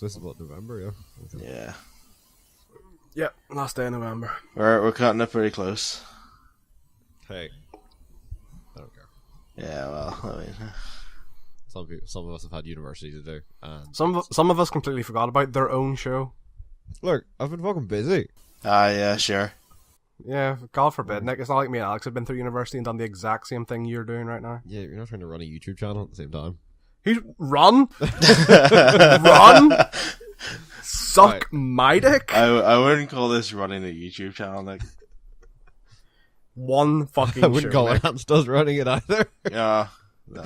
this is what, November, yeah? Okay. Yeah. Yep, last day of November. We're cutting it pretty close. Hey. I don't care. Yeah, well, I mean... Some of us have had university to do. And Some of us completely forgot about their own show. look, I've been fucking busy. yeah, sure. Yeah, God forbid, Nick. It's not like me and Alex have been through university and done the exact same thing you're doing right now. Yeah, you're not trying to run a YouTube channel at the same time. He's run, run, suck my dick. I wouldn't call this running a YouTube channel, like. One fucking I wouldn't show, call Nick. it Hans does running it either. Yeah. No.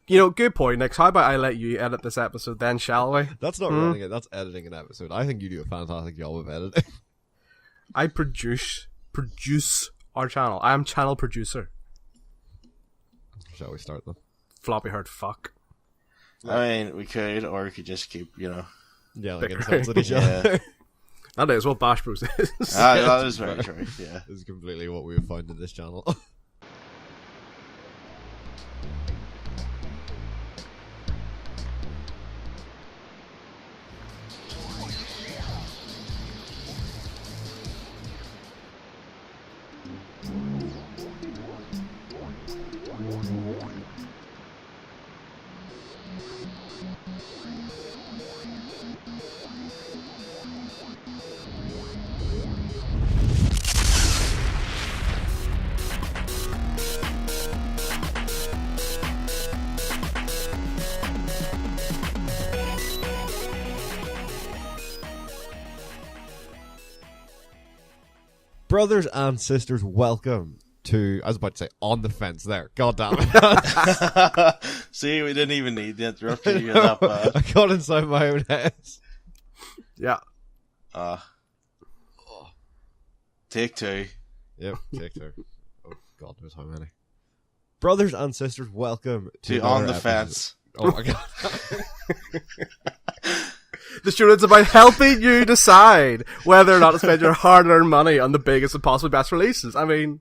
You know, good point, Nick. How about I let you edit this episode then, shall we? That's not running it, that's editing an episode. I think you do a fantastic job of editing. I produce our channel. I am channel producer. Shall we start then? Floppy heard fuck. I mean, we could, or we could just keep, Yeah, like Bickering. insults at each other. Yeah. That is what Bash Bros is. That is very true, yeah. This is completely what we have found in this channel. Brothers and sisters, welcome to... I was about to say on the fence there. God damn it. See, we didn't even need the interruption. You're that bad. I got inside my own head. Yeah. Take two. Yep, take two. Oh, God knows how many. Brothers and sisters, welcome to On another the episode- Fence. Oh my God. The show is about helping you decide whether or not to spend your hard-earned money on the biggest and possibly best releases. I mean,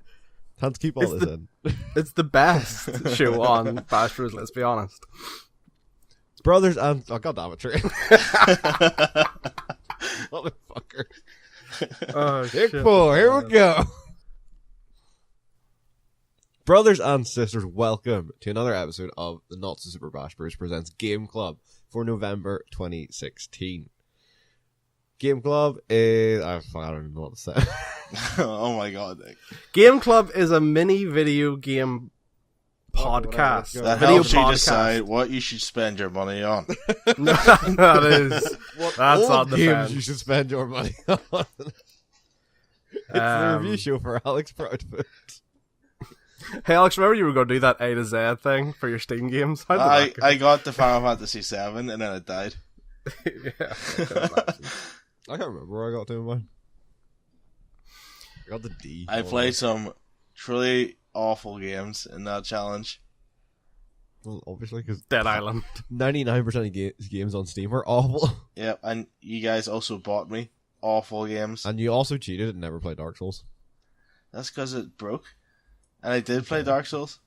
Can't keep all It's this the- in. it's the best show on Bash Bros, let's be honest. Brothers and... Oh, God damn it, Trey. Motherfucker. Oh, Pick shit. 4, here we go. Brothers and sisters, welcome to another episode of the Not So Super Bash Bros presents Game Club for November 2016. Game Club is... I don't even know what to say. Oh my god, Nick. Game Club is a mini video game podcast. whatever, That Video helps you podcast. decide what you should spend your money on. No, that is... That's Old on the games fence. you should spend your money on. It's the review show for Alex Proudfoot. Hey Alex, remember you were going to do that A to Z thing for your Steam games? How did that go? I got the Final Fantasy 7 and then it died. Yeah. I can't remember where I got to in mine. I got the D. I played some truly awful games in that challenge. Well, obviously, because Dead Island. 99% of games on Steam are awful. Yeah, and you guys also bought me awful games. And you also cheated and never played Dark Souls. That's because it broke. And I did play Dark Souls.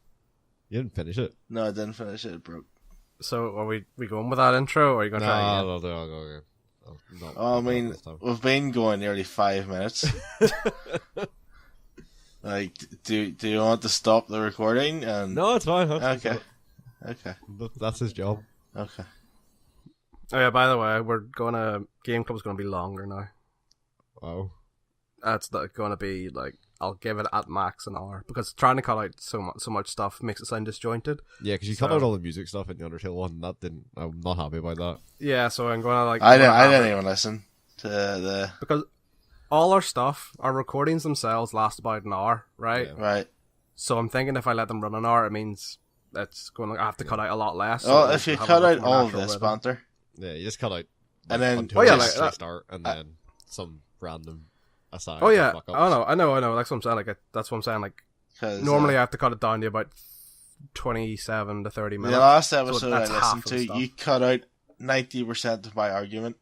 You didn't finish it. No, I didn't finish it. It broke. So are we going with that intro, or are you going to try again? I'll go again. Oh, I mean, we've been going nearly 5 minutes. Like, do you want to stop the recording? And No, it's fine. Okay. That's his job. Okay. Oh yeah, by the way, Game Club's going to be longer now. Wow. That's not going to be, like, I'll give it at max an hour, because trying to cut out so much stuff makes it sound disjointed. Yeah, because you cut out all the music stuff in the Undertale one, and that didn't... I'm not happy about that. Yeah, so I'm going to, like... I didn't even listen to the... Because all our stuff, our recordings themselves last about an hour, right? Yeah. Right. So I'm thinking if I let them run an hour, it means it's going to... I have to cut out a lot less. Well, so if you have cut a out much more all of natural this rhythm. banter, Yeah, you just cut out... And then- until Oh, yeah, the like that. start, and then some random aside. Oh yeah, fuck-ups. I know. That's what I'm saying. Like, that's what I'm saying. Like, 'cause, normally I have to cut it down to about 27 to 30 minutes. the last So episode that's I half listened of the to, stuff. you cut out 90% of my argument.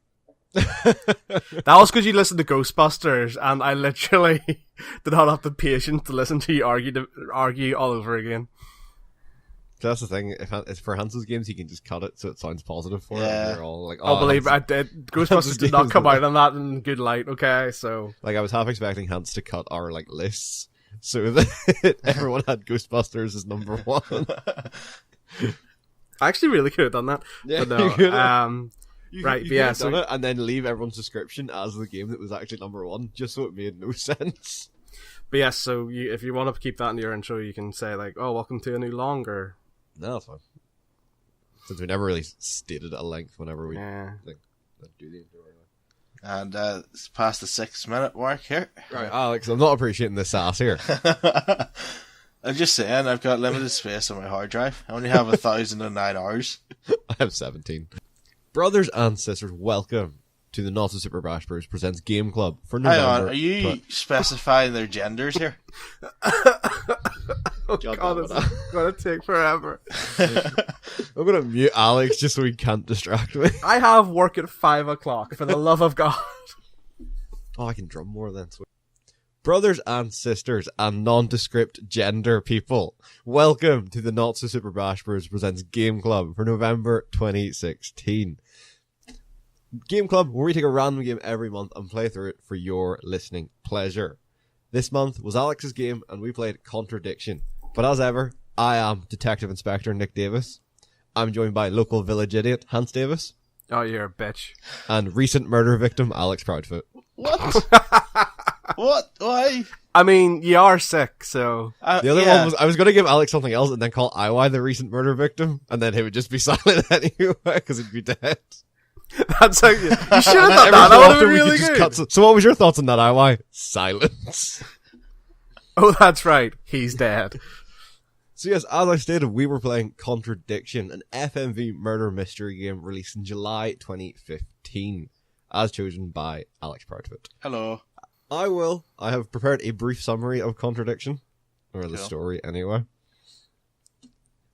That was because you listened to Ghostbusters, and I literally did not have the patience to listen to you argue all over again. So that's the thing. If for Hansel's games, he can just cut it so it sounds positive for it. Yeah. And they're all like, Oh, believe Hans. I did. Ghostbusters did not come out on that in good light. Okay, so Like I was half expecting Hans to cut our like lists so that everyone had Ghostbusters as number one. I actually really could have done that. Yeah, But no. you could have. Right, you but yeah, could have done so- it and then leave everyone's description as the game that was actually number one, just so it made no sense. But yes, so if you want to keep that in your intro, you can say like, "Oh, welcome to a new longer." No, that's fine. Since we never really stated at length whenever we Yeah. do the intro. And it's past the 6-minute mark here. Right, Alex, I'm not appreciating the sass here. I'm just saying, I've got limited space on my hard drive. I only have 1,009 hours. I have 17. Brothers and sisters, welcome to the Not So Super Bash Bros presents Game Club for Hang November. on, are you specifying their genders here? Oh God God, damn it's it. gonna take forever. I'm gonna mute Alex just so he can't distract me. I have work at 5:00. For the love of God. Oh, I can drum more then. Sweet. Brothers and sisters and nondescript gender people, welcome to the Not So Super Bash Bros presents Game Club for November 2016. Game Club, where we take a random game every month and play through it for your listening pleasure. This month was Alex's game and we played Contradiction. But as ever, I am Detective Inspector Nick Davis. I'm joined by local village idiot Hans Davis Oh, you're a bitch. and recent murder victim Alex Proudfoot. What? What? Why? I mean, you are sick, so The other one was, I was going to give Alex something else and then call Iwai the recent murder victim, and then he would just be silent anyway, because he'd be dead. that's how you should have done Every that. so That would have often been we could really just good. cut so what was your thoughts on that, Iwai? Silence. Oh, that's right. He's dead. So yes, as I stated, we were playing Contradiction, an FMV murder mystery game released in July 2015, as chosen by Alex Proudfoot. Hello. I have prepared a brief summary of Contradiction, or the Cool. story anyway.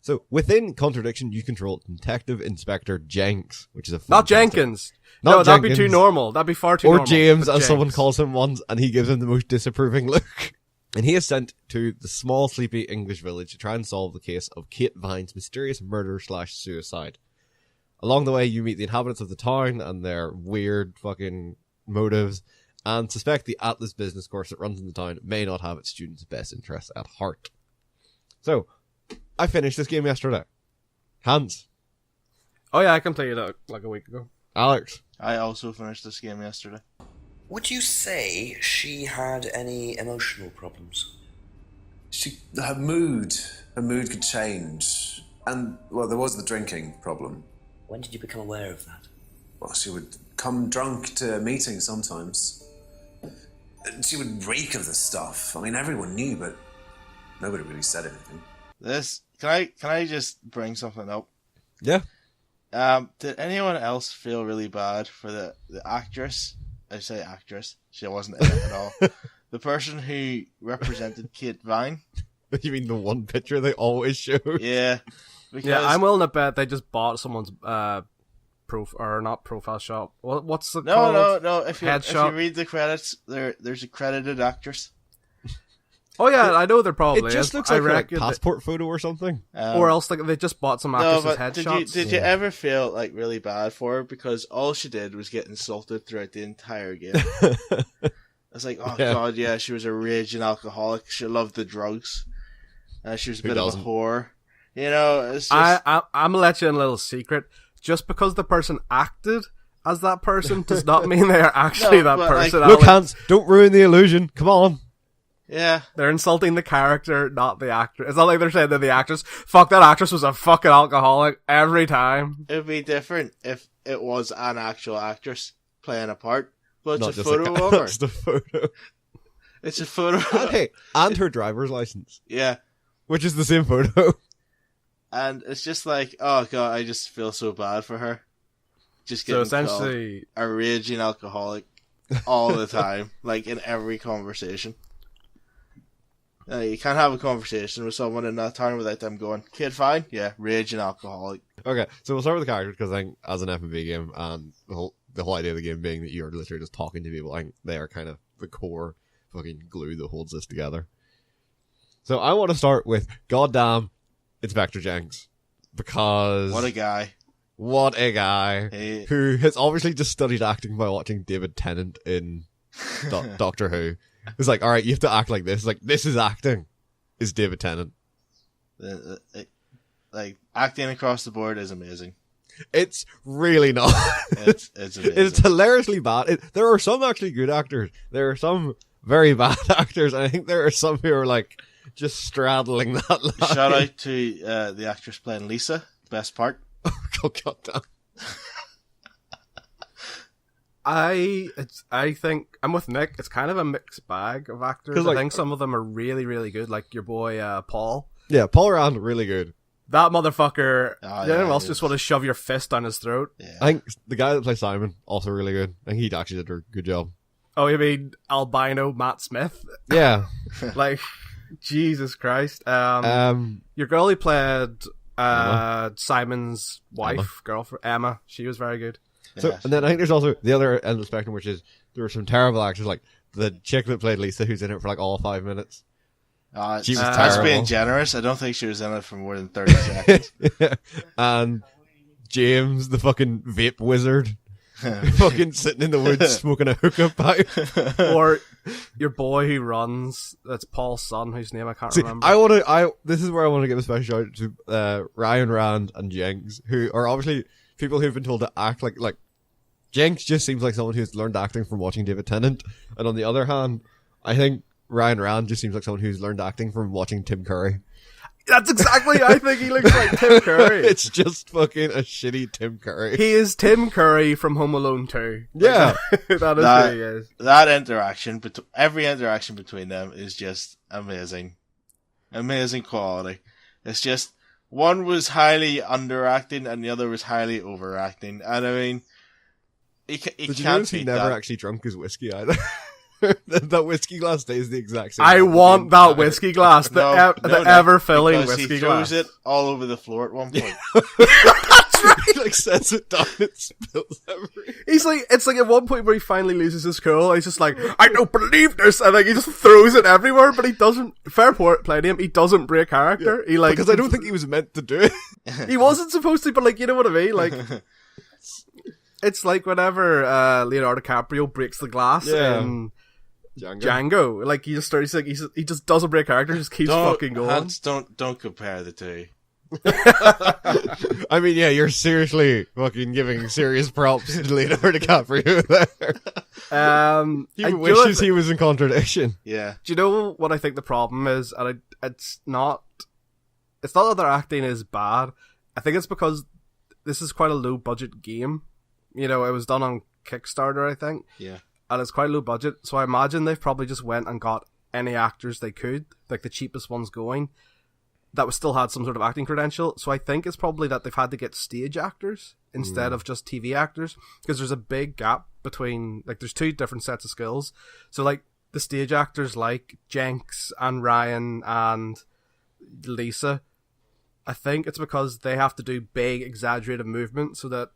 So, within Contradiction, you control Detective Inspector Jenks, which is a Not fantastic- Jenkins. Not No, that'd be too Jenkins. normal. That'd be far too Or normal. James, But as someone Jenks. calls him once, and he gives him the most disapproving look. And he is sent to the small, sleepy English village to try and solve the case of Kate Vine's mysterious murder/suicide. Along the way, you meet the inhabitants of the town and their weird fucking motives, and suspect the Atlas business course that runs in the town may not have its students' best interests at heart. So, I finished this game yesterday. Hans, Oh yeah, I completed it like a week ago. Alex, I also finished this game yesterday. Would you say she had any emotional problems? Her mood could change. And, well, there was the drinking problem. When did you become aware of that? Well, she would come drunk to meetings sometimes. She would reek of the stuff. I mean, everyone knew, but nobody really said anything. This can I just bring something up? yeah, Did anyone else feel really bad for the actress? I say actress. She wasn't in it at all. The person who represented Kate Vine. you mean the one picture they always show? Yeah. Because Yeah, I'm willing to bet they just bought someone's profile shot. What's the called? no. If you Headshot. read the credits, there's a credited actress. Oh yeah, I know there probably It just is. looks I like a reckon passport photo or something. or else like they just bought some No, actresses' but headshots. did you ever feel like really bad for her because all she did was get insulted throughout the entire game? It's like, oh Yeah. god, yeah, she was a raging alcoholic. She loved the drugs. She was a Who bit doesn't? of a whore. You know, it's just I'm gonna let you in a little secret. Just because the person acted as that person does not mean they are actually No, that but, like, person. Look, Alex. Hans, don't ruin the illusion. Come on. yeah. They're insulting the character, not the actor. It's not like they're saying that the actress. Fuck, that actress was a fucking alcoholic every time. It would be different if it was an actual actress playing a part, but it's Not a just photo like, of her. that's the photo. It's a photo. And hey, and her driver's license, Yeah. which is the same photo. And it's just like, oh god, I just feel so bad for her. Just So getting essentially, called a raging alcoholic all the time, like in every conversation. You can't have a conversation with someone in that town without them going, "Kid, fine, yeah, raging alcoholic." Okay, so we'll start with the characters because I think as an F&B game, and the whole idea of the game being that you're literally just talking to people, I think they are kind of the core fucking glue that holds this together. So I want to start with goddamn it's Vector Jenks. Because... What a guy. What a guy. He- Who has obviously just studied acting by watching David Tennant in Doctor Who. It's like, alright, you have to act like this. Like, this is acting. Is David Tennant. Like, acting across the board is amazing. It's really not. It's amazing. It's hilariously bad. There are some actually good actors. There are some very bad actors. And I think there are some who are like just straddling that line. Shout out to the actress playing Lisa. Best part. Oh, God damn. I think I'm with Nick. It's kind of a mixed bag of actors. 'Cause, like, I think some of them are really, really good, like your boy Paul. Yeah, Paul Rand, really good. That motherfucker. Oh, Anyone yeah, else he just is. want to shove your fist down his throat? Yeah. I think the guy that plays Simon, also really good. I think he actually did a good job. Oh, you mean albino Matt Smith? Yeah. Like, Jesus Christ. Um, Your girl who played Emma. Simon's wife, Emma. girlfriend, Emma. She was very good. so, Yeah. and then I think there's also the other end of the spectrum, which is there were some terrible actors, like the chick that played Lisa, who's in it for like all 5 minutes. She was that's being terrible. generous. I don't think she was in it for more than 30 seconds. And James, the fucking vape wizard, fucking sitting in the woods smoking a hookah pipe. Or your boy who runs, that's Paul's son, whose name I can't See, remember. this is where I want to give a special shout out to Ryan Rand and Jenks, who are obviously people who've been told to act like Jenks just seems like someone who's learned acting from watching David Tennant, and on the other hand, I think Ryan Rand just seems like someone who's learned acting from watching Tim Curry. That's exactly, I think he looks like Tim Curry. It's just fucking a shitty Tim Curry. He is Tim Curry from Home Alone 2. Yeah. That is That- who he is. That interaction, every interaction between them is just amazing. Amazing quality. It's just, one was highly underacting and the other was highly overacting. And I mean, you Did you can't notice he beat never that. actually drunk his whiskey either? that whiskey glass stays the exact same. I want that whiskey glass, the No, ever-filling because whiskey he throws glass. it all over the floor at one point. He like sets it down and spills everything. He's like, it's like at one point where he finally loses his cool, he's just like, I don't believe this, and like he just throws it everywhere, but he doesn't, fair play to him, he doesn't break character. He like, Because I don't think he was meant to do it. he wasn't supposed to, but like, you know what I mean? Like, it's like whenever Leonardo DiCaprio breaks the glass Yeah. in Django. Django, like he just starts like he just doesn't break character, just keeps fucking going. Hans, don't compare the two. I mean, yeah, you're seriously fucking giving serious props to Leonardo DiCaprio there. He and wishes he was in Contradiction. Yeah. Do you know what I think the problem is? And it's not that their acting is bad. I think it's because this is quite a low budget game. You know, it was done on Kickstarter, I think. Yeah. And it's quite low budget. So I imagine they've probably just went and got any actors they could, like the cheapest ones going, that still had some sort of acting credential. So I think it's probably that they've had to get stage actors instead of just TV actors, because there's a big gap between, like, there's two different sets of skills. So like the stage actors like Jenks and Ryan and Lisa, I think it's because they have to do big exaggerated movements so that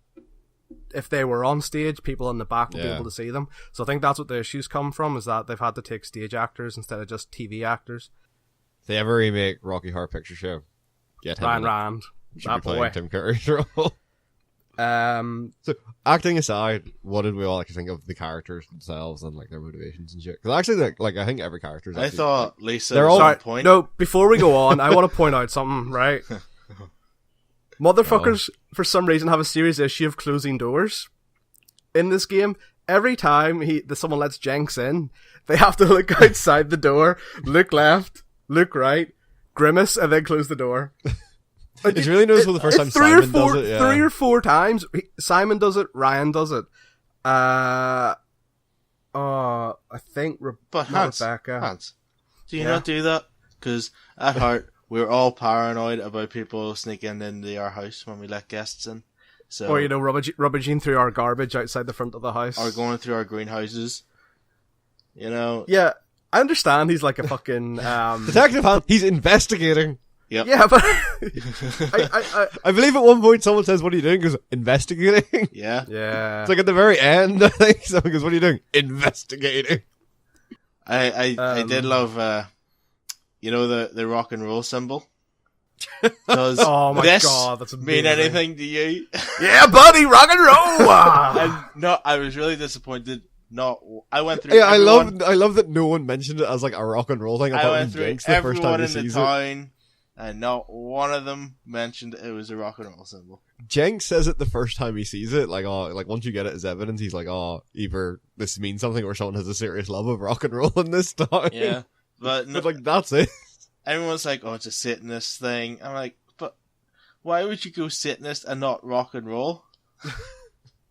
if they were on stage, people in the back will be Yeah. able to see them. So I think that's what the issues come from, is that they've had to take stage actors instead of just TV actors. If they ever remake Rocky Horror Picture Show, get him. Ryan in it. Rand, Should that be playing boy. Tim Curry's role. So, acting aside, what did we all like to think of the characters themselves and like their motivations and shit? Because actually, like I think every character is I actually, thought Lisa they're was all- on Sorry, point. no, before we go on, I want to point out something, right? Motherfuckers, for some reason, have a serious issue of closing doors. In this game, every time someone lets Jenks in, they have to look outside the door, look left, look right, grimace, and then close the door. It's really noticeable the first time It's three or Simon four, does it. Yeah. 3 or 4 times. Simon does it, Ryan does it. I think But not Hans, Rebecca. Hans, do you Yeah. not do that? Because at heart, we're all paranoid about people sneaking into our house when we let guests in. So, Or, you know, rummaging through our garbage outside the front of the house. or going through our greenhouses. You know, Yeah, I understand he's like a fucking... Detective Hunt, he's investigating. yep. yeah, but... I I believe at one point someone says, "What are you doing?" He goes, "Investigating." Yeah. yeah. It's like at the very end, I think someone goes, "What are you doing?" "Investigating." I did love, you know, the rock and roll symbol. Does Oh my this God, that's mean amazing. anything to you? Yeah, buddy, rock and roll! And no, I was really disappointed. No, I went through. Yeah, everyone, I love that no one mentioned it as like a rock and roll thing. I apart went from through Jinx the first time everyone he in the sees it. town, and not one of them mentioned it was a rock and roll symbol. Jinx says it the first time he sees it, like, oh, like once you get it as evidence, he's like, oh, either this means something or someone has a serious love of rock and roll in this town. Yeah, but no, But like, that's it. everyone's like, "Oh, it's a Satanist thing." I'm like, but why would you go Satanist and not rock and roll?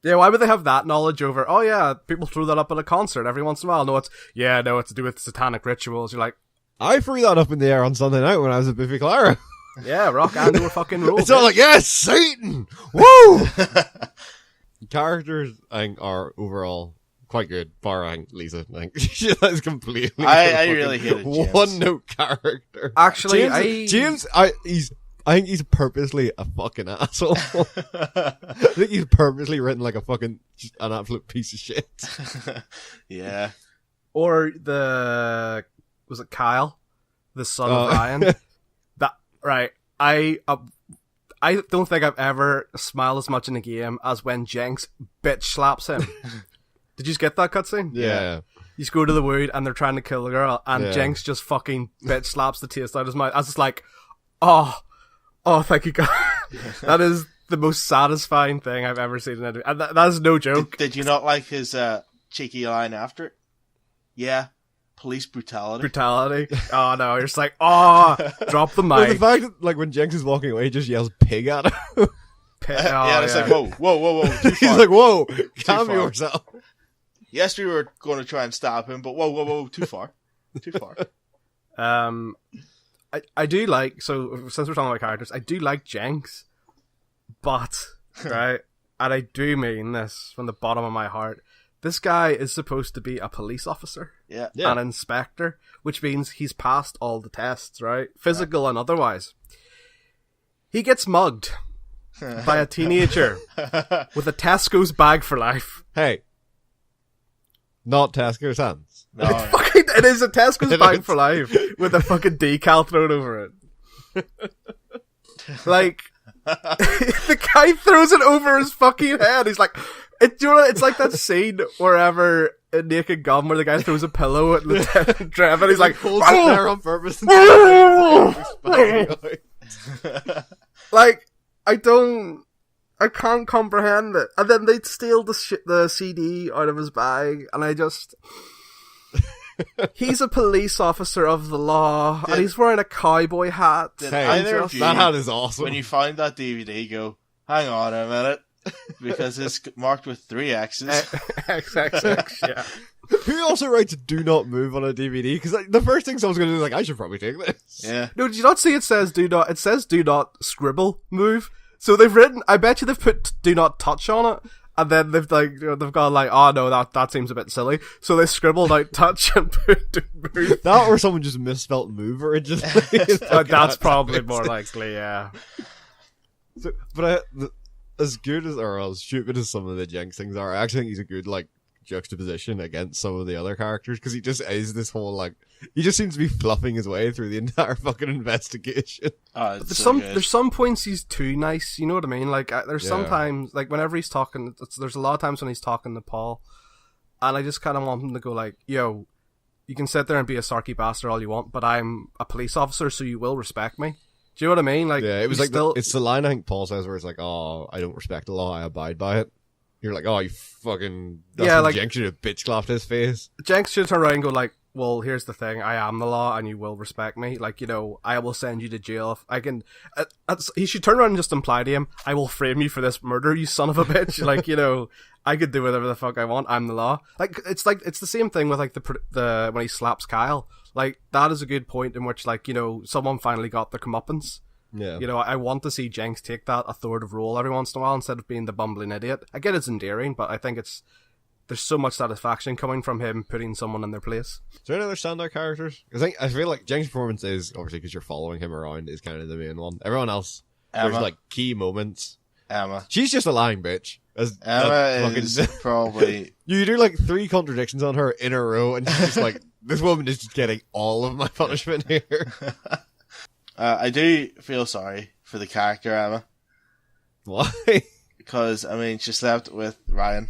Yeah, why would they have that knowledge over, oh yeah, people throw that up at a concert every once in a while. No, it's to do with satanic rituals. You're like, I threw that up in the air on Sunday night when I was at Biffy Clara. yeah, rock and or fucking roll. It's all like, yes, Satan! Woo! Characters, I think, are overall quite good, barring Lisa. I think she is completely. I really hated James. one note character. Actually, James, I think he's purposely a fucking asshole. I think he's purposely written like a fucking just an absolute piece of shit. Yeah. Or was it Kyle, the son of Ryan? Right. I don't think I've ever smiled as much in a game as when Jenks bitch slaps him. Did you just get that cutscene? Yeah. You just go to the wood and they're trying to kill the girl, and Yeah. Jenks just fucking bitch slaps the taste out of his mouth. I was just like, oh, thank you God. That is the most satisfying thing I've ever seen in it. And that is no joke. Did you not like his cheeky line after it? Yeah. Police brutality. Brutality. Oh no, you're just like, drop the Well, the mic. fact that, like, when Jenks is walking away, he just yells pig at him. Yeah, it's like, whoa. Too He's far. like, whoa, calm far. yourself. Yes, we were going to try and stab him, but whoa, too far. Too far. I do like, so since we're talking about characters, I do like Jenks, but, right, and I do mean this from the bottom of my heart, this guy is supposed to be a police officer, Yeah. an inspector, which means he's passed all the tests, right? Physical and otherwise. He gets mugged by a teenager with a Tesco's bag for life. Hey. Not Tesco's hands. No, Fucking, it is a Tesco's It bag is. for life with a fucking decal thrown over it. Like, the guy throws it over his fucking head. He's like, it's like that scene wherever in Naked Gun where the guy throws a pillow at Lieutenant Trev and he's like, Holds it there on purpose. like, I can't comprehend it. And then they steal the CD out of his bag, and I just... He's a police officer of the law, and he's wearing a cowboy hat. Did Hey, either of you, that hat is awesome. when you find that DVD, go, hang on a minute, because it's marked with 3 X's. XXX, yeah. Who also writes "Do not move" on a DVD? Because like, the first thing someone's going to do is like, I should probably take this. Yeah. No, did you not see it says do not scribble move? So they've written, I bet you they've put do not touch on it, and then they've gone like, oh no, that seems a bit silly. So they scribbled out touch and put do move. That or someone just misspelt "move" originally. That's probably more likely, yeah. So, but as good as or as stupid as some of the Jenks things are, I actually think he's a good like juxtaposition against some of the other characters because he just is this whole like he just seems to be fluffing his way through the entire fucking investigation. Oh, it's There's so some good. there's some points he's too nice. You know what I mean? Like there's Yeah. sometimes like whenever he's talking, there's a lot of times when he's talking to Paul, and I just kind of want him to go like, "Yo, you can sit there and be a sarky bastard all you want, but I'm a police officer, so you will respect me." Do you know what I mean? Like, Yeah, it was he's like still, it's the line I think Paul says where it's like, "Oh, I don't respect the law, I abide by it." You're like, "Oh, you fucking that's Yeah, when like- Jenks should have bitch clapped his face." Jenks should turn around and go like, well, here's the thing, I am the law and you will respect me. Like, you know, I will send you to jail if I can... he should turn around and just imply to him, I will frame you for this murder, you son of a bitch. Like, you know, I could do whatever the fuck I want, I'm the law. Like, it's the same thing with like the when he slaps Kyle. Like, that is a good point in which, like, you know, someone finally got their comeuppance. Yeah, You know, I want to see Jenks take that authoritative role every once in a while instead of being the bumbling idiot. I get it's endearing, but I think there's so much satisfaction coming from him putting someone in their place. Is there any other standout characters? Because I feel like Jenks' performance is obviously because you're following him around is kind of the main one. Everyone else, there's Emma. like key moments. Emma. She's just a lying bitch. As Emma fucking- is probably... You do like 3 contradictions on her in a row, and she's just like, this woman is just getting all of my punishment here. I do feel sorry for the character Emma. Why? Because, I mean, she slept with Ryan.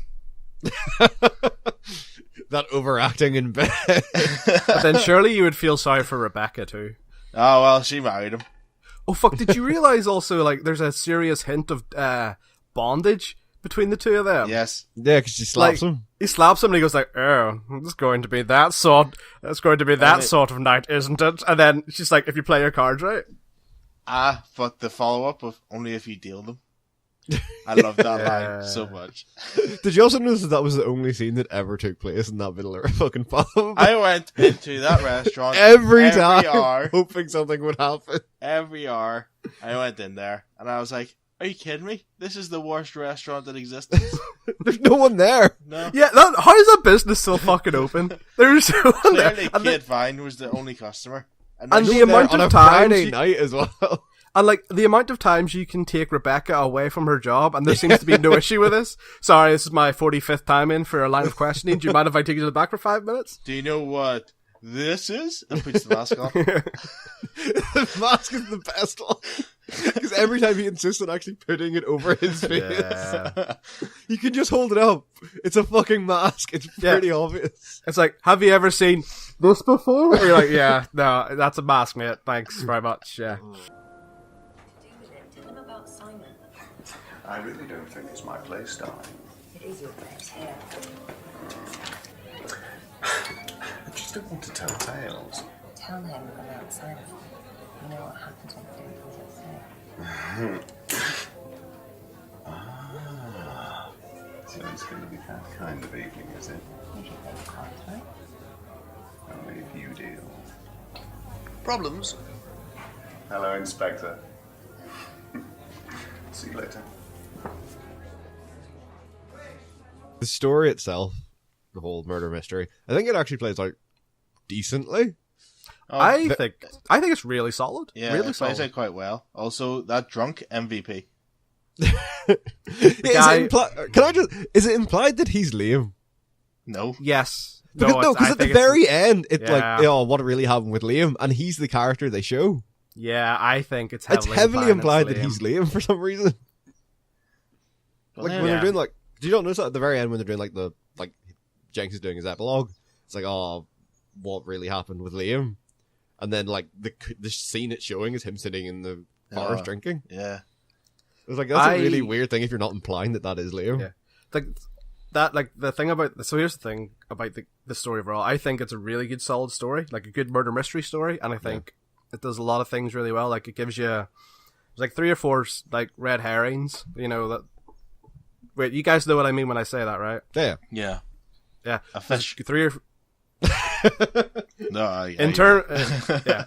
That overacting in bed. But then surely you would feel sorry for Rebecca too. Oh, well, she married him. Oh fuck, did you realise also, like, there's a serious hint of bondage between the two of them? Yes. Yeah, because she slaps him. He slaps him and he goes like, "Oh, it's going to be that sort of night, isn't it?" And then she's like, "If you play your cards right." But the follow-up of only if you deal them. I love that line so much. Did you also notice that was the only scene that ever took place in that middle fucking film? I went into that restaurant every time, hour, hoping something would happen. Every hour, I went in there, and I was like, are you kidding me? This is the worst restaurant in existence. There's no one there. No. Yeah, how is that business still fucking open? There's no one there. Clearly, Kate Vine was the only customer. And there's the amount on of a times Friday night as well. And like the amount of times you can take Rebecca away from her job, and there seems to be no issue with this. Sorry, this is my 45th time in for a line of questioning. Do you mind if I take you to the back for 5 minutes? Do you know what this is? And puts the mask on. The mask is the best one. Because every time he insists on actually putting it over his face, you can just hold it up. It's a fucking mask. It's pretty obvious. It's like, have you ever seen this before? And you're like, yeah, no, that's a mask, mate. Thanks very much. Yeah. I really don't think it's my place, darling. It is your place here. I just don't want to tell tales. Tell him I'm outside. You know what happens when you don't say. So it's going to be that kind of evening, is it? You should play cards, right? Only if you deal. Problems? Hello, Inspector. See you later. The story itself, the whole murder mystery, I think it actually plays out decently. I think it's really solid. Yeah, really it plays solid. out quite well. Also, that drunk MVP. Is it implied that he's Liam? No. Yes. Because at the very end, it's yeah. like, what really happened with Liam, and he's the character they show. Yeah, I think it's heavily implied that he's Liam for some reason. Like when they're doing like, do you not notice that at the very end when they're doing like Jenks is doing his epilogue? It's like, oh, what really happened with Liam? And then like the scene it's showing is him sitting in the forest drinking. Yeah, it's like that's a really weird thing if you're not implying that is Liam. Yeah, the thing about so here's the thing about the story overall. I think it's a really good solid story, like a good murder mystery story, and I think it does a lot of things really well. Like it gives you like 3 or 4 like red herrings, you know that. Wait, you guys know what I mean when I say that, right? Yeah. Yeah. A fish. 3 or No, in turn, yeah.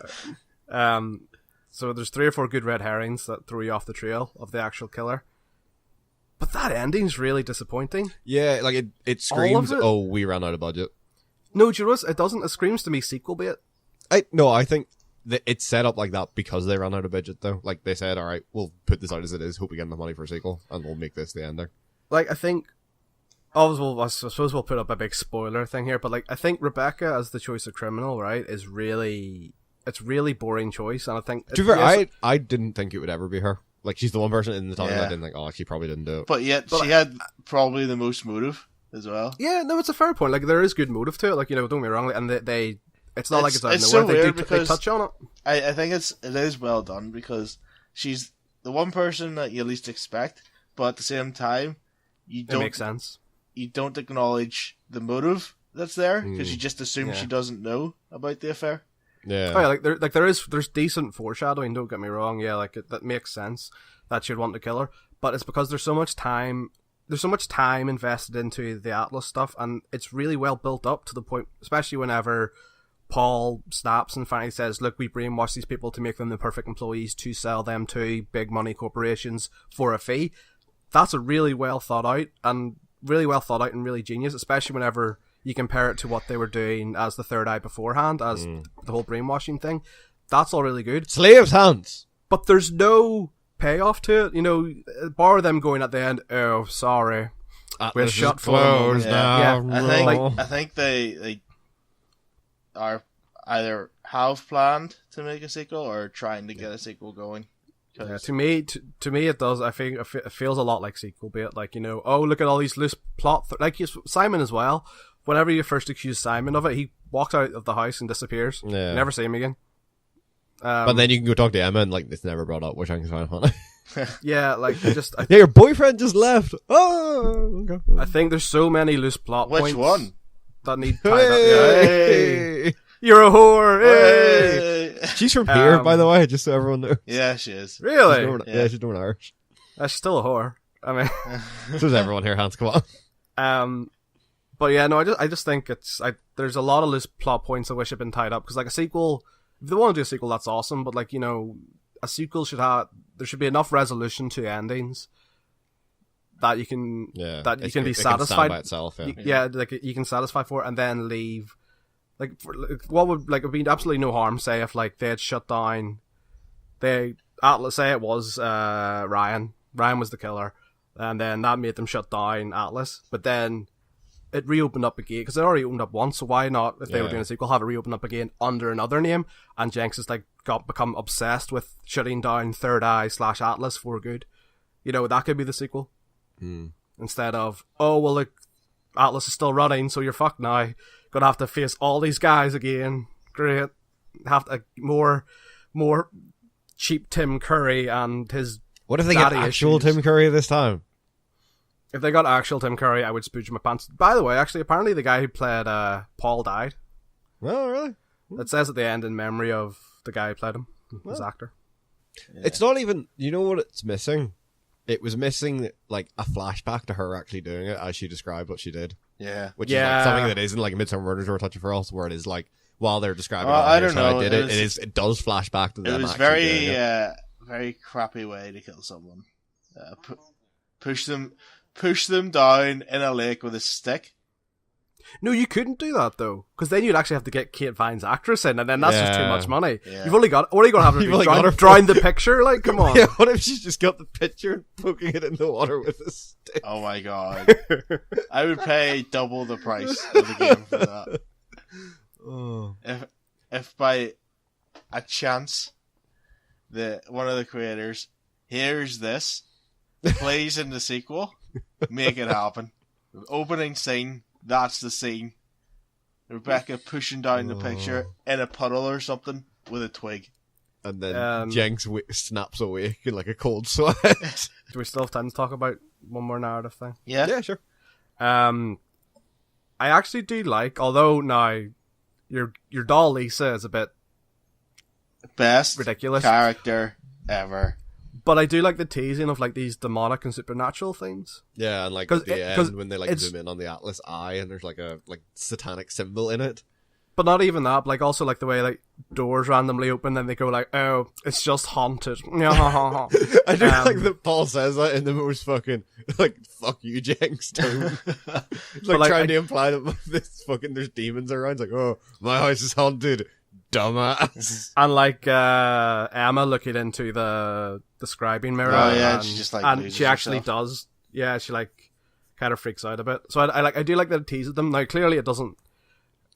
So there's 3 or 4 good red herrings that throw you off the trail of the actual killer. But that ending's really disappointing. Yeah, like it screams, "Oh, we ran out of budget." No, do you know what? It doesn't. It screams to me sequel bait. I think that it's set up like that because they ran out of budget, though. Like they said, "All right, we'll put this out as it is. Hope we get enough money for a sequel, and we'll make this the ending." Like I think. I suppose we'll put up a big spoiler thing here, but like I think Rebecca as the choice of criminal, right, is really boring choice, and I think to be fair, I didn't think it would ever be her. Like she's the one person in the time that I didn't think, oh, she probably didn't do it. But yet she had probably the most motive as well. Yeah, no, it's a fair point. Like there is good motive to it. Like don't get me wrong. Like, and it's not like it's out of so nowhere. Weird they touch on it. I think it is well done because she's the one person that you least expect, but at the same time, it makes sense. You don't acknowledge the motive that's there because you just assume she doesn't know about the affair. Yeah. Oh yeah, there's decent foreshadowing. Don't get me wrong. Yeah, like that makes sense that she'd want to kill her, but it's because there's so much time invested into the Atlas stuff, and it's really well built up to the point, especially whenever Paul snaps and finally says, "Look, we brainwashed these people to make them the perfect employees to sell them to big money corporations for a fee." That's a really well thought out and really genius, especially whenever you compare it to what they were doing as the Third Eye beforehand, as the whole brainwashing thing. That's all really good. Slaves' hands! But there's no payoff to it, bar them going at the end, "Oh, sorry. We're shut for closed now." Yeah. I think they are. either have planned to make a sequel or trying to get a sequel going. Yeah, to me, it does. I think it feels a lot like sequel bait. Like, you know, oh, look at all these loose plot. Like Simon as well. Whenever you first accuse Simon of it, he walks out of the house and disappears. Yeah. You never see him again. But then you can go talk to Emma and like it's never brought up, which I think is kind of funny. Yeah, like just Yeah, your boyfriend just left. Oh, okay. I think there's so many loose plot Which points one? that need tied up. Yeah. Hey! You're a whore. Hey! Hey! She's from here, by the way, just so everyone knows. Yeah, she is. Really? She's doing, Yeah. she's doing Irish. That's still a whore. I mean, So is everyone here, Hans, come on. but yeah, no, I just think there's a lot of loose plot points I wish had been tied up, because like a sequel, if they want to do a sequel, that's awesome, but like, you know, a sequel there should be enough resolution to endings that you can Yeah. that you It's- can be it stand satisfied by itself, yeah. yeah, like you can satisfy for it and then leave. Like, what would like, it would be absolutely no harm, say, if like they had shut down Atlas, say it was Ryan was the killer, and then that made them shut down Atlas, but then it reopened up again, because it already opened up once, so why not, if they were Yeah. doing a sequel, have it reopen up again under another name, and Jenks has like become obsessed with shutting down Third Eye / Atlas for good. You know, that could be the sequel. Instead of, oh, well, like, Atlas is still running, so you're fucked now. Gonna have to face all these guys again. Great. Have to, more cheap Tim Curry and his What if they get daddy actual issues. Tim Curry this time? If they got actual Tim Curry, I would spooge my pants. By the way, actually, apparently the guy who played Paul died. Oh, really? It says at the end, in memory of the guy who played him, his actor. It's not even, you know what it's missing? It was missing, like, a flashback to her actually doing it as she described what she did. Yeah. Which is like Yeah. something that isn't like Midsommar Murders or Touch of Earth, where it is like, while they're describing Well, it, I here's don't how know, I did it it. was- It does flashback to It them was actually very, doing it. very crappy way to kill someone. Push them down in a lake with a stick. No, you couldn't do that though, because then you'd actually have to get Kate Vine's actress in, and then that's just too Yeah. much money. Yeah. You've only got, what are you gonna have her You've do? only got her Drown the picture? Like, come on. Yeah, what if she's just got the picture and poking it in the water with a stick? Oh my god. I would pay double the price of the game for that. Oh. If by a chance one of the creators hears this, plays in the sequel, make it happen. Opening scene, that's the scene. Rebecca pushing down the picture in a puddle or something with a twig. And then Jenks snaps awake in like a cold sweat. Do we still have time to talk about one more narrative thing? Yeah? Yeah, sure. I actually do like, although now your doll Lisa is a bit Best ridiculous, character ever. but I do like the teasing of like these demonic and supernatural things. Yeah, and like 'Cause at the it- 'cause end when they like it's- zoom in on the Atlas eye and there's like a satanic symbol in it. But not even that, but like also like the way like doors randomly open and they go like, oh, it's just haunted. I do like that Paul says that in the most fucking like fuck you Jenks tone. It's like, like, trying to imply that this fucking there's demons around. It's like, oh, my house is haunted, dumbass. And like Emma looking into the scribing mirror. Oh, yeah, and she just, like, and loses she actually herself. does. Yeah, she like kind of freaks out a bit. So I do like that it teases them. Now clearly it doesn't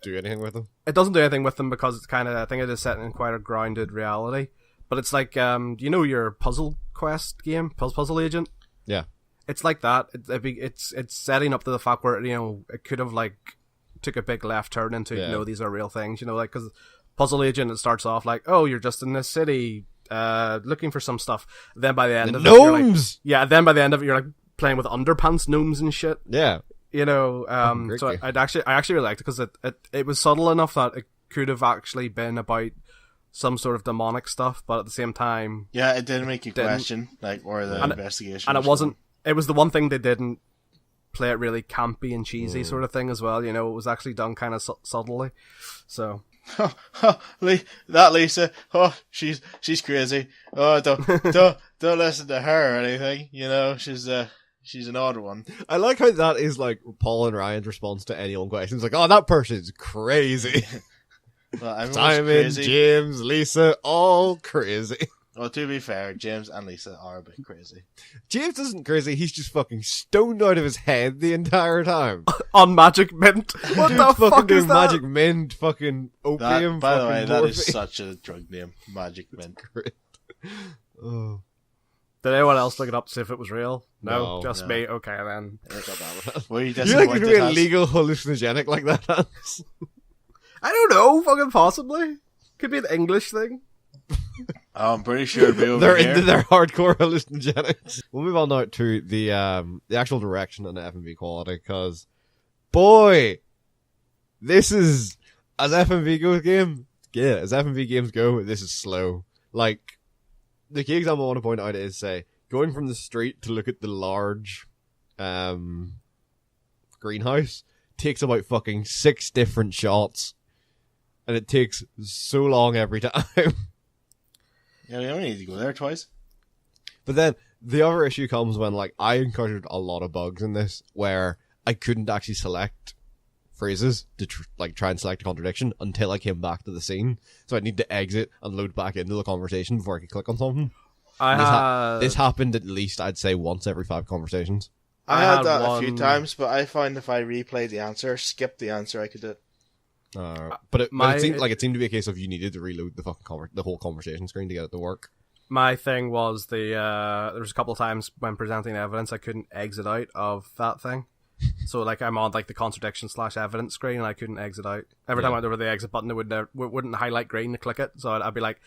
Do anything with them? do anything with them because it's kind of, I think it is set in quite a grounded reality. But it's like you know your puzzle quest game, Puzzle Agent. Yeah. It's like that. It's setting up to the fact where, you know, it could have like took a big left turn into, Yeah. you know, these are real things, you know, like, because Puzzle Agent, it starts off like, oh, you're just in this city looking for some stuff. Then by the end The of it, you're like, gnomes! yeah, then by the end of it, you're like playing with underpants gnomes and shit. Yeah. You know, great so game. I actually really liked it because it was subtle enough that it could have actually been about some sort of demonic stuff, but at the same time, Yeah, it didn't make you Didn't. question, like, or the investigation. and it was wasn't. It was the one thing they didn't play it really campy and cheesy sort of thing as well. You know, it was actually done kind of subtly. So that Lisa, oh, she's crazy. Oh, don't listen to her or anything. You know, she's an odd one. I like how that is like Paul and Ryan's response to any own questions. Like, oh, that person's crazy. Well, everyone's Simon, crazy. James, Lisa, all crazy. Well, to be fair, James and Lisa are a bit crazy. James isn't crazy, he's just fucking stoned out of his head the entire time. on Magic Mint. What Dude, the fucking fuck is doing that? Magic Mint, fucking opium. By the way, fucking that is morphine. such a drug name, Magic Mint. Oh, Did anyone else look it up to see if it was real? No, No, just no. me. Okay, then. Were you you like disappointed? to be Hans? illegal hallucinogenic like that? Hans? I don't know. Fucking possibly. Could be an English thing. I'm pretty sure it'd be over They're here. into their hardcore hallucinogenics. We'll move on now to the actual direction and FMV quality, because boy, this is as FMV games go. This is slow. Like the key example I want to point out is say going from the street to look at the large greenhouse takes about fucking 6 different shots, and it takes so long every time. Yeah, we only need to go there twice. But then the other issue comes when, like, I encountered a lot of bugs in this where I couldn't actually select phrases to try and select a contradiction until I came back to the scene. So I'd need to exit and load back into the conversation before I could click on something. This happened at least, I'd say, once every 5 conversations. I had had that a few one- times, but I find if I replay the answer, skip the answer, I could do it. But My- it seemed like it seemed to be a case of you needed to reload the fucking the whole conversation screen to get it to work. My thing was there was a couple of times when presenting evidence I couldn't exit out of that thing. So like I'm on like the contradiction / evidence screen and I couldn't exit out. Every time I went over the exit button, it wouldn't highlight green to click it. So I'd be like,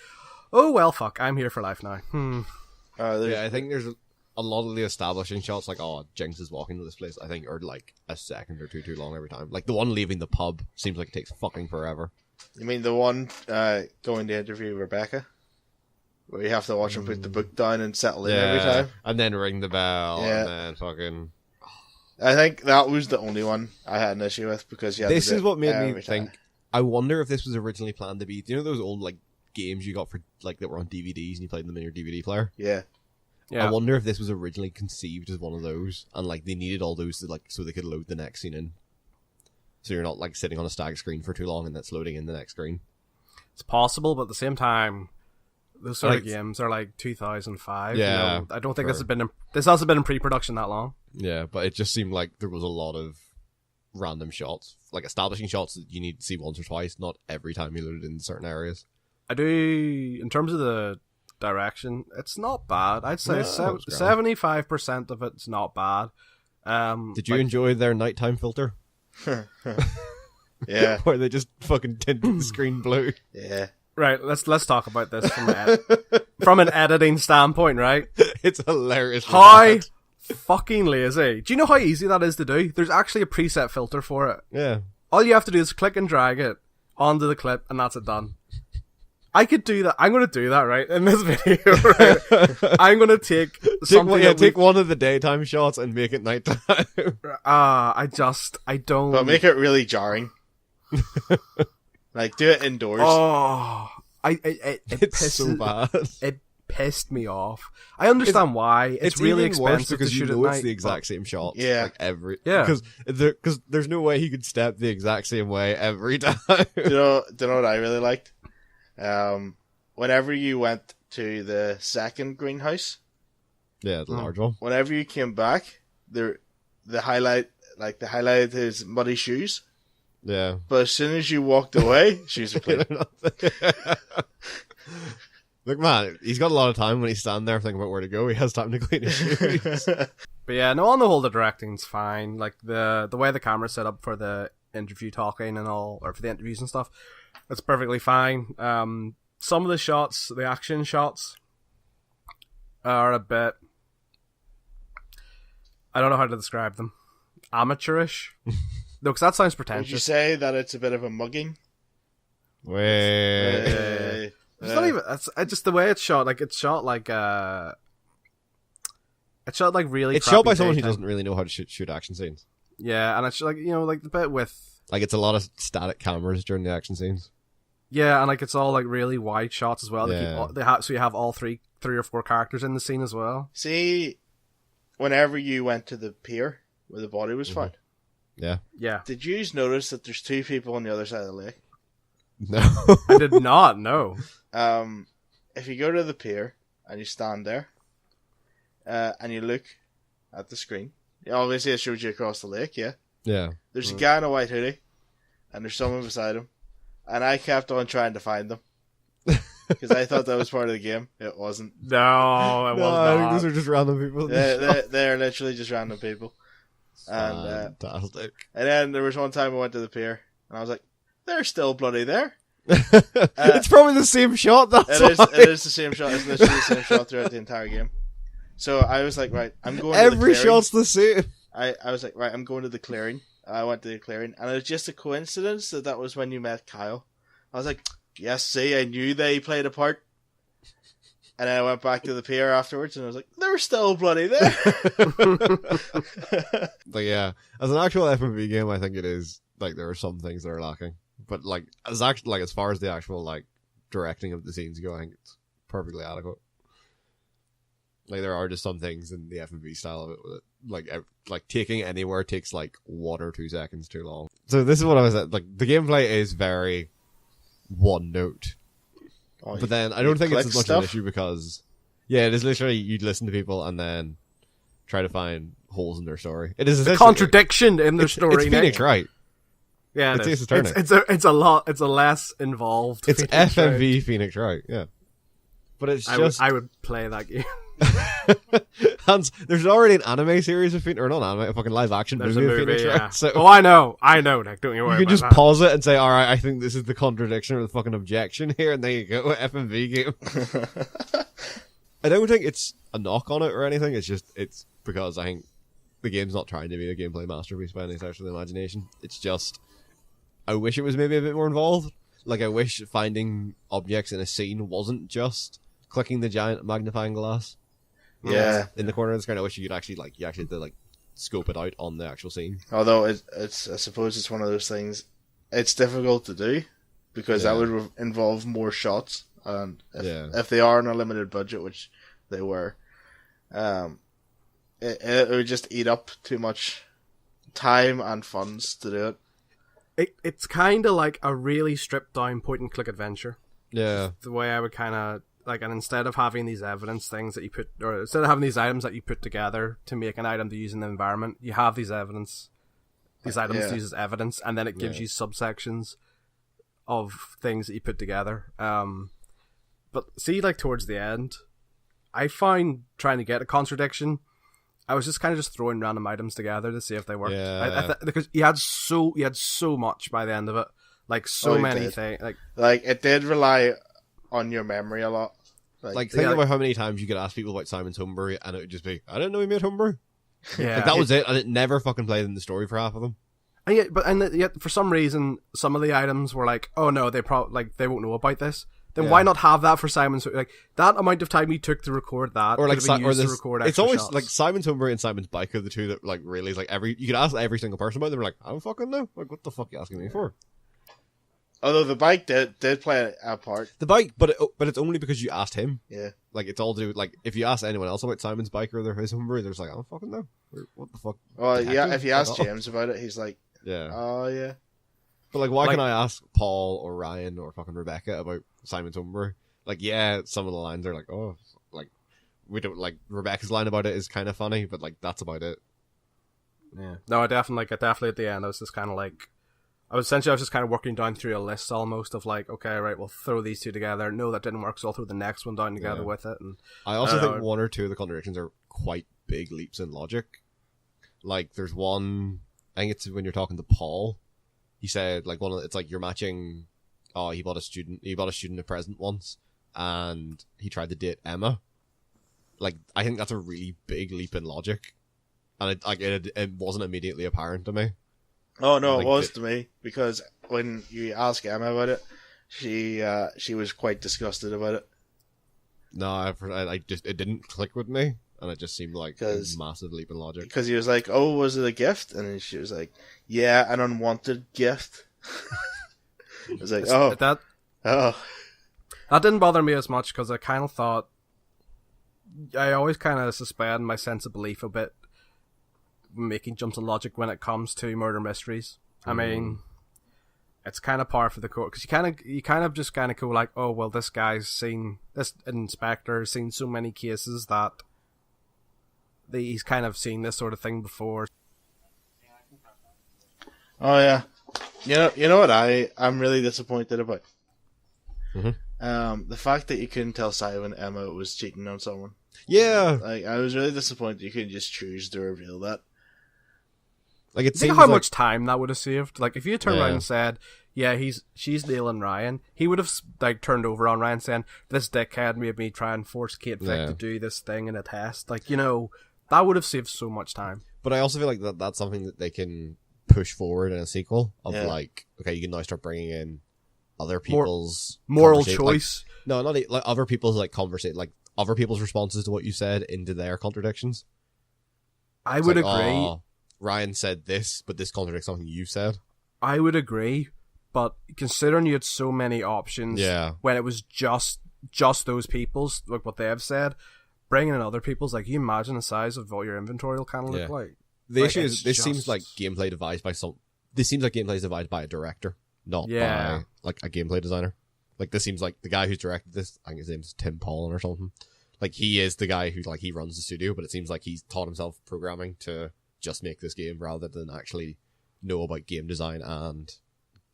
oh well, fuck, I'm here for life now. Yeah, I think there's a lot of the establishing shots, like, oh, Jinx is walking to this place, I think are like a second or two too long every time. Like the one leaving the pub seems like it takes fucking forever. You mean the one going to interview Rebecca? Where you have to watch him put the book down and settle in every time? And then ring the bell, Yeah. and then fucking... I think that was the only one I had an issue with because you had to This do is it what made me every time. think, I wonder if this was originally planned to be, do you know those old, like, games you got for, like, that were on DVDs and you played them in your DVD player? Yeah. Yeah. I wonder if this was originally conceived as one of those, and, like, they needed all those to, like, so they could load the next scene in. So you're not, like, sitting on a stag screen for too long and that's loading in the next screen. It's possible, but at the same time, those sort of Like- games are like 2005. Yeah, You know, I don't think sure. this hasn't been in pre-production that long. Yeah, but it just seemed like there was a lot of random shots, like establishing shots that you need to see once or twice, not every time you load it in certain areas. I do, in terms of the direction, it's not bad. I'd say No, it's grand. 75% of it's not bad. Did you enjoy their nighttime filter? Yeah. Where they just fucking tinted the screen blue? Yeah. Right, let's talk about this from an editing standpoint, right? It's hilarious. How fucking lazy. Do you know how easy that is to do? There's actually a preset filter for it. Yeah. All you have to do is click and drag it onto the clip, and that's it done. I could do that. I'm going to do that, right, in this video, right? I'm going to take something Take one of the daytime shots and make it nighttime. I don't... But make it really jarring. Like, do it indoors. Oh, it It's pisses, so bad. It pissed me off. I understand why. It's really even worse expensive because to shoot you at know night. it's the exact same shot. Yeah. Like every Yeah. because there's no way he could step the exact same way every time. Do you know what I really liked? Whenever you went to the second greenhouse, Yeah, the large one. whenever you came back, the highlight his muddy shoes. Yeah. But as soon as you walked away, shoes were clean. Look, man, he's got a lot of time when he's standing there thinking about where to go. He has time to clean his shoes. But yeah, no, on the whole, the directing's fine. Like the way the camera's set up for the interview talking and all, or for the interviews and stuff, it's perfectly fine. Some of the shots, the action shots, are a bit, I don't know how to describe them, amateurish. No, because that sounds Would you pretentious. say that it's a bit of a mugging? Wait. It's not even. It's just the way it's shot. Like it's shot like really. It's shot by crappy someone who daytime. doesn't really know how to shoot action scenes. Yeah, and it's like like the bit with. Like, it's a lot of static cameras during the action scenes. Yeah, and like it's all like really wide shots as well. Yeah. So you have all three or four characters in the scene as well. See, whenever you went to the pier where the body was found, Yeah. Yeah, did you notice that there's 2 people on the other side of the lake? No. I did not know. If you go to the pier and you stand there, and you look at the screen, obviously it shows you across the lake, yeah. Yeah. There's a guy in a white hoodie, and there's someone beside him, and I kept on trying to find them because I thought that was part of the game. It wasn't. No, it No, was I think not. those are just random people. in the shop. They're literally just random people. And Fantastic. then there was one time I went to the pier, and I was like, "They're still bloody there." It's probably the same shot. That's It is the same shot. It's literally the same shot throughout the entire game. So I was like, right, I'm going to the Every clearing. shot's the same. I was like, right, I'm going to the clearing. I went to the clearing, and it was just a coincidence that was when you met Kyle. I was like, yes, see, I knew they played a part. And then I went back to the pier afterwards, and I was like, they're still bloody there. But yeah, as an actual FMV game, I think it is like there are some things that are lacking. But like as far as the actual like directing of the scenes go, I think it's perfectly adequate. Like there are just some things in the FMV style of it that, like taking anywhere takes like 1 or 2 seconds too long. So this is what I was at. Like the gameplay is very one note. But then I don't think it's as much of an issue because, yeah, it is literally you'd listen to people and then try to find holes in their story. It is the contradiction in their story. It's Phoenix, right? Yeah, it's Ace Attorney. It's a lot. It's a less involved. It's Phoenix FMV Wright. Phoenix, right? Yeah, but it's I would play that game. Hans, there's already an anime series of Phoenix, or not anime, a fucking live action movie of Phoenix, yeah. right? So I know, Nick. Don't you worry. you can about just that. pause it and say, "All right, I think this is the contradiction or the fucking objection here," and there you go, FMV game. I don't think it's a knock on it or anything. It's because I think the game's not trying to be a gameplay masterpiece by any stretch of the imagination. It's just I wish it was maybe a bit more involved. Like I wish finding objects in a scene wasn't just clicking the giant magnifying glass. Yeah, in the corner of the screen. I wish you actually had to scope it out on the actual scene. although it's I suppose it's one of those things. It's difficult to do because that would involve more shots, and if they are on a limited budget, which they were, it would just eat up too much time and funds to do it. It's kind of like a really stripped down point and click adventure. Yeah, The way I would kind of like, and instead of having these evidence things that you put, or instead of having these items that you put together to make an item to use in the environment, you have these items to use as evidence, and then it gives you subsections of things that you put together. But see, like towards the end, I found trying to get a contradiction, I was just kind of just throwing random items together to see if they worked. Yeah. Because you had so much by the end of it, like so many things. Like it did rely on your memory a lot. Like think about how many times you could ask people about Simon's homebrew, and it would just be, "I didn't know he made homebrew." Yeah, Like that was it, and it never fucking played in the story for half of them. And yet for some reason, some of the items were like, "Oh no, they they won't know about this." Then why not have that for Simon's? Like that amount of time he took to record that, Or like could have been used to record it's extra always shots. like Simon's homebrew and Simon's bike are the two that like really is like you could ask every single person about them. They're like, "I don't fucking know. Like, what the fuck are you asking me for?" Although the bike did play a part. The bike, but it's only because you asked him. Yeah. Like it's all to do with, like if you ask anyone else about Simon's bike or his homebrew, they're just like, "I don't fucking know. What the fuck?" Well, yeah. Detective? If you ask James about it, he's like, Yeah. "Oh yeah." But like, why can I ask Paul or Ryan or fucking Rebecca about Simon's homebrew? Like, yeah, some of the lines are like, "Oh, like we don't like Rebecca's line about it is kind of funny," but like that's about it. Yeah. No, I definitely at the end, I was just kind of like, I was just kind of working down through a list almost of like, okay, right, we'll throw these two together. No, that didn't work, so I'll throw the next one down together with it. And I also think 1 or 2 of the contradictions are quite big leaps in logic. Like, there's one, I think it's when you're talking to Paul, he said, like, it's like you're matching, he bought a student a present once, and he tried to date Emma. Like, I think that's a really big leap in logic. And it wasn't immediately apparent to me. Oh no, it was to me because when you ask Emma about it, she was quite disgusted about it. No, I just it didn't click with me, and it just seemed like a massive leap in logic. Because he was like, "Oh, was it a gift?" And then she was like, "Yeah, an unwanted gift." I was like, that didn't bother me as much because I kind of thought, I always kind of suspend my sense of belief a bit, making jumps in logic when it comes to murder mysteries. I mean, it's kind of par for the course because you kind of just go like, oh well, this inspector's seen so many cases that he's kind of seen this sort of thing before. Oh yeah, you know what I'm really disappointed about. The fact that you couldn't tell Simon Emma was cheating on someone. Yeah, Like I was really disappointed you couldn't just choose to reveal that. like it Think seems how like much time that would have saved. Like if you had turned around Yeah. and said, "Yeah, she's nailing Ryan," he would have like turned over on Ryan saying, "This dickhead made me try and force Kate Vick Yeah. to do this thing in a test." Like that would have saved so much time. But I also feel like that's something that they can push forward in a sequel of Yeah. like, okay, you can now start bringing in other people's Moral conversa- choice. Like, no, not like other people's like conversation, like other people's responses to what you said into their contradictions. I It's would like, agree. "Oh, Ryan said this, but this contradicts something you said." I would agree, but considering you had so many options, Yeah. when it was just those people's, like what they have said, bringing in other people's, like you imagine the size of what your inventory will kind of Yeah. look like. The Like, issue is it's this just- seems like gameplay devised by some. This seems like gameplay is devised by a director, not Yeah. by like a gameplay designer. Like this seems like the guy who's directed this. I think his name's Tim Pollen or something. Like he is the guy who like he runs the studio, but it seems like he's taught himself programming to just make this game rather than actually know about game design and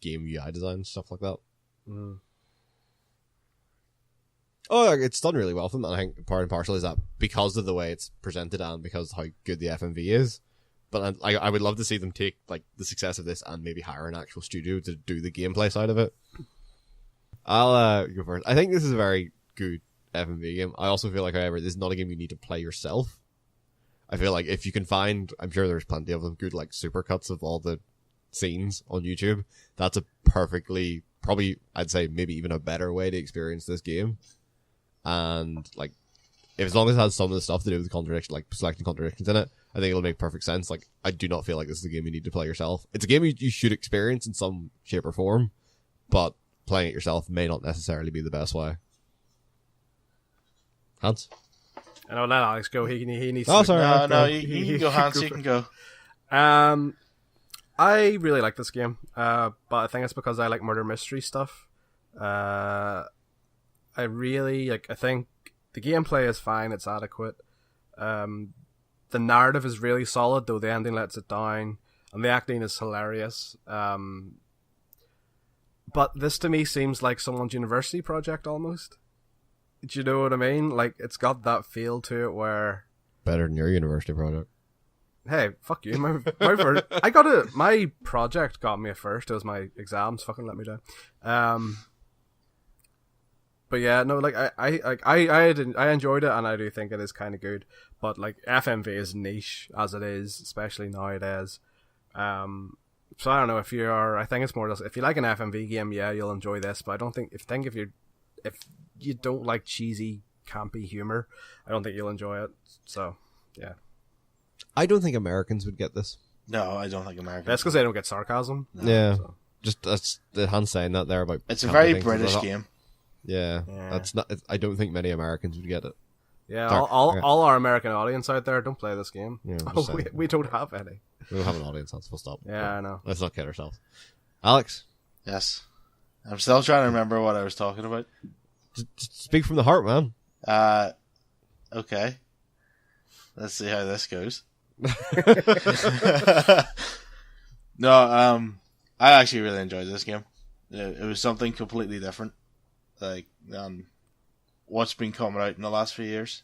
game UI design and stuff like that. Mm. Oh, like, it's done really well for them, and I think part and parcel is that because of the way it's presented and because how good the FMV is. But I would love to see them take like the success of this and maybe hire an actual studio to do the gameplay side of it. I'll go first. I think this is a very good FMV game. I also feel like, however, this is not a game you need to play yourself. I feel like if you can find, I'm sure there's plenty of them, good like supercuts of all the scenes on YouTube. That's a perfectly, probably I'd say maybe even a better way to experience this game. And like, if as long as it has some of the stuff to do with the contradiction, like selecting contradictions in it, I think it'll make perfect sense. Like, I do not feel like this is a game you need to play yourself. It's a game you should experience in some shape or form, but playing it yourself may not necessarily be the best way. Hans? I know, let Alex go. He needs. Oh, to sorry. No, you can go, Hans. You can go. I really like this game, but I think it's because I like murder mystery stuff. I really like. I think the gameplay is fine; it's adequate. The narrative is really solid, though the ending lets it down, and the acting is hilarious. But this to me seems like someone's university project almost. Do you know what I mean? Like it's got that feel to it where. Better than your university project. Hey, fuck you. My project got me a first. It was my exams. Fucking let me down. But yeah, no, like I enjoyed it, and I do think it is kind of good. But like FMV is niche as it is, especially nowadays. So I don't know if you are. I think it's more just if you like an FMV game, yeah, you'll enjoy this. But I don't think if you don't like cheesy, campy humor, I don't think you'll enjoy it. So yeah. I don't think Americans would get this. No, I don't think Americans. That's because they don't get sarcasm. Yeah. So. Just that's the Hans saying that there about. It's a campy very things. British That's- game. Yeah, Yeah. that's not. I don't think many Americans would get it. Yeah, Dark. all our American audience out there, don't play this game. Yeah, I'm Oh, just we, saying. we don't have any. We don't have an audience. That's full stop. Yeah, I know. Let's not kid ourselves. Alex, Yes. I'm still trying to remember what I was talking about. just speak from the heart, man. Okay. Let's see how this goes. No, I actually really enjoyed this game. It was something completely different, like what's been coming out in the last few years.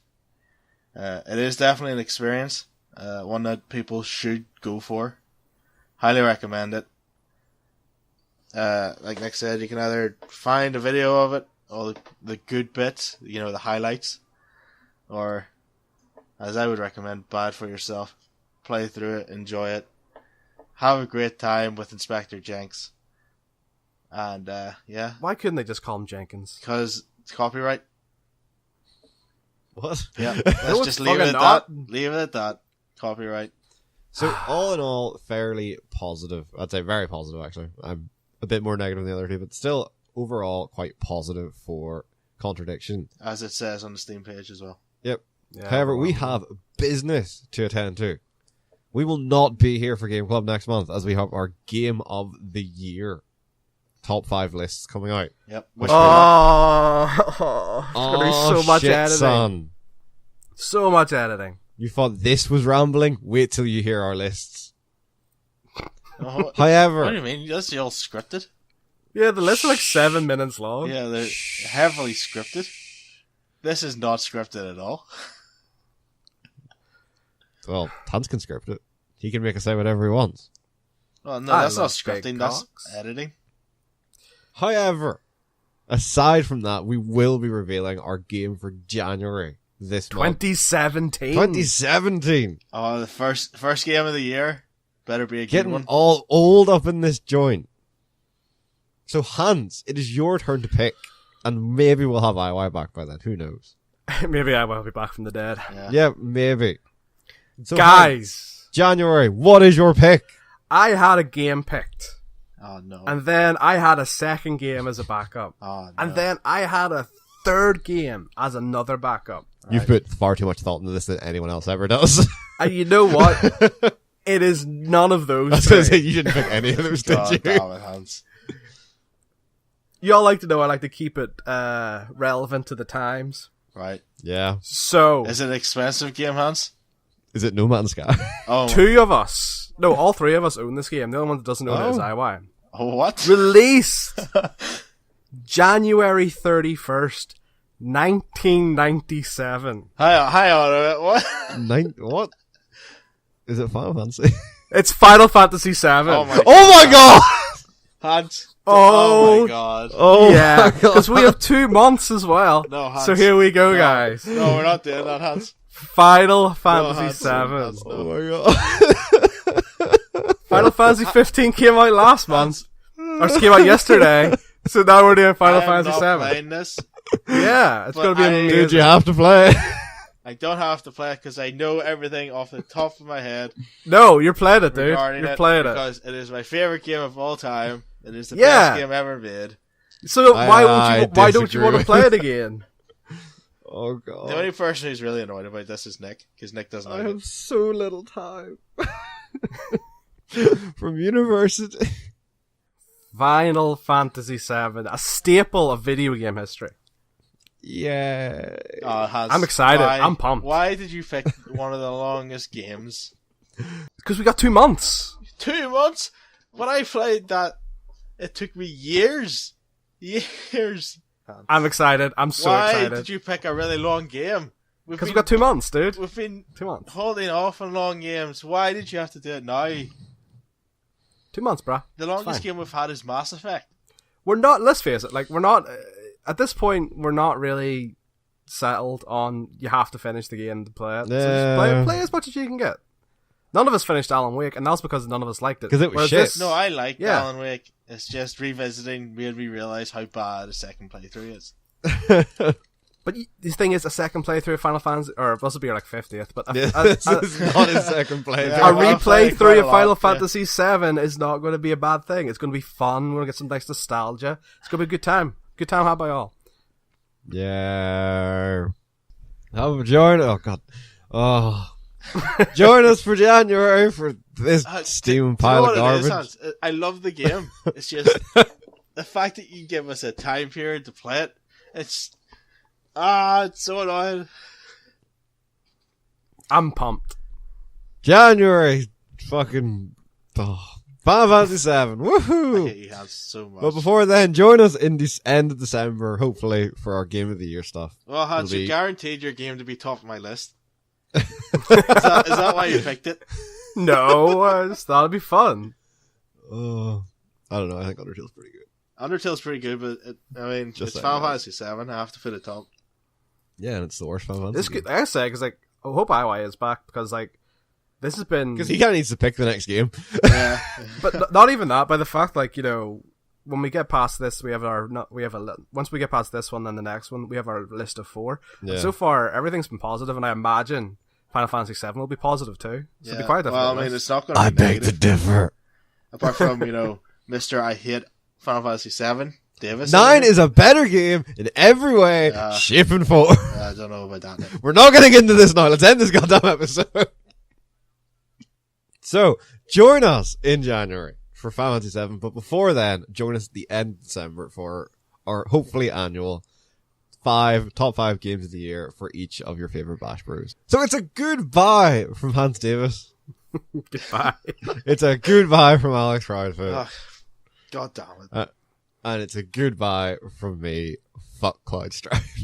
It is definitely an experience, one that people should go for. Highly recommend it. Like Nick said, you can either find a video of it, all the good bits, the highlights, or, as I would recommend, buy it for yourself. Play through it, enjoy it, have a great time with Inspector Jenks. And, yeah, Why couldn't they just call him Jenkins? because it's copyright. What? Yeah, No, let's it's just leave it fucking at not. that. Leave it at that. Copyright. So all in all, fairly positive. I'd say very positive, actually. I'm a bit more negative than the other two, but still overall quite positive for Contradiction. As it says on the Steam page as well. Yep. Yeah, However, we well, have business to attend to. We will not be here for Game Club next month as we have our Game of the Year top 5 lists coming out. Yep. Oh, it's gonna be so much shit, editing. son. So much editing. You thought this was rambling? Wait till you hear our lists. Oh, what However, do you mean? That's all scripted? Yeah, the lists are like 7 minutes long. Yeah, they're heavily scripted. This is not scripted at all. well, Hans can script it. He can make us say whatever he wants. Well, no, I that's not love scripting. big That's cocks. editing. However, aside from that, we will be revealing our game for January this month. 2017. 2017. Oh, the first game of the year. Better be a good Getting one. all old up in this joint. So, Hans, it is your turn to pick. And maybe we'll have IY back by then. Who knows? Maybe I will be back from the dead. Yeah, maybe. So, Guys, Hans, January, what is your pick? I had a game picked. Oh no. And then I had a second game as a backup. Oh no. And then I had a third game as another backup. You've put far too much thought into this than anyone else ever does. And you know what? It is none of those. I was going to say, three. you didn't pick any of those, did God you? damn it, Hans. Y'all like to know I like to keep it relevant to the times. Right. Yeah. So, Is it an expensive game, Hans? Is it No Man's Sky? Oh. two of us, no, all three of us own this game. The only one that doesn't own it is IY. Oh, what? Released January 31st, 1997. Hang on a minute. What? What? Is it Final Fantasy? It's Final Fantasy VII. Oh my Oh my god! Hans. Oh, my god. Oh yeah, my god. because we have 2 months as well. No, Hans. So here we go, No. guys. No, we're not doing that, Hans. Final Fantasy Hans, VII. Hans, Oh no. my god. Final Fantasy 15 came out last month. Or it came out yesterday. So now we're doing Final I am Fantasy not VII. playing this. Yeah, it's But going to be I- amazing. Dude, you have to play. I don't have to play it because I know everything off the top of my head No, you're playing it, dude. regarding You're it playing it. because it is my favorite game of all time. It is the Yeah. best game ever made. So I why don't you disagree want to with play you. it again? Oh The god. only person who's really annoyed about this is Nick because Nick doesn't I like have it. so little time. From university. Final Fantasy VII, a staple of video game history. Yeah. Hans, I'm excited. I'm pumped. Why did you pick one of the longest games? Because we got 2 months. 2 months? When I played that, it took me years. Years. I'm excited. I'm so Why excited. did you pick a really long game? Because we got 2 months, dude. We've been 2 months. holding off on long games. Why did you have to do it now? 2 months, bruh. The longest fine. game we've had is Mass Effect. We're not, let's face it, like, we're not, at this point, we're not really settled on you have to finish the game to play it. So just play as much as you can get. None of us finished Alan Wake, and that's because none of us liked it. 'Cause it was Whereas shit. this- No, I like Yeah. Alan Wake. It's just revisiting made me realise how bad a second playthrough is. But the thing is, a second playthrough of Final Fantasy, or this will be like 50th, but This is not his second play. Yeah. a Well, replay played through quite of a Final lot, yeah. Fantasy VII is not going to be a bad thing. It's going to be fun. We're going to get some nice nostalgia. It's going to be a good time. Good time had by all. Yeah. Join. Oh god. Oh. Join us for January for this steaming Do you pile know of what it is, garbage. Hans? I love the game. It's just the fact that you give us a time period to play it. It's so annoying. I'm pumped. January. Fucking. Oh. Final Fantasy VII. I Woohoo! hate you, Hans, so much. But before then, join us in this end of December, hopefully, for our Game of the Year stuff. Well, Hans, It'll you be- guaranteed your game to be top of my list. Is that why you picked it? No, I just thought it'd be fun. Oh, I don't know. I think Undertale's pretty good. Undertale's pretty good, but Just it's saying, Final guys. Fantasy VII. I have to put it top. Yeah, and it's the worst Final Fantasy. This could, I say, because like, I hope IY is back because like, this has been. Because he kind of needs to pick the next game. Yeah. But not even that. By the fact, like, you know, when we get past this, once we get past this one, then the next one, we have our list of 4. Yeah. And so far, everything's been positive, and I imagine Final Fantasy VII will be positive too. So it'll be quite a difficult. Well, I mean, list. it's not going to I be beg to negative. differ. Apart from, Mr. I hate Final Fantasy VII, Davis. 9 is a better game in every way, Yeah. shape and form. I don't know about that. Nick. We're not going to get into this now. Let's end this goddamn episode. So, join us in January for Final Fantasy VII, but before then, join us at the end of December for our hopefully annual top 5 games of the year for each of your favorite Bash Brews. So it's a goodbye from Hans Davis. Goodbye. It's a goodbye from Alex Proudfoot. Ugh, God damn it. And it's a goodbye from me. Fuck Cloud Strife.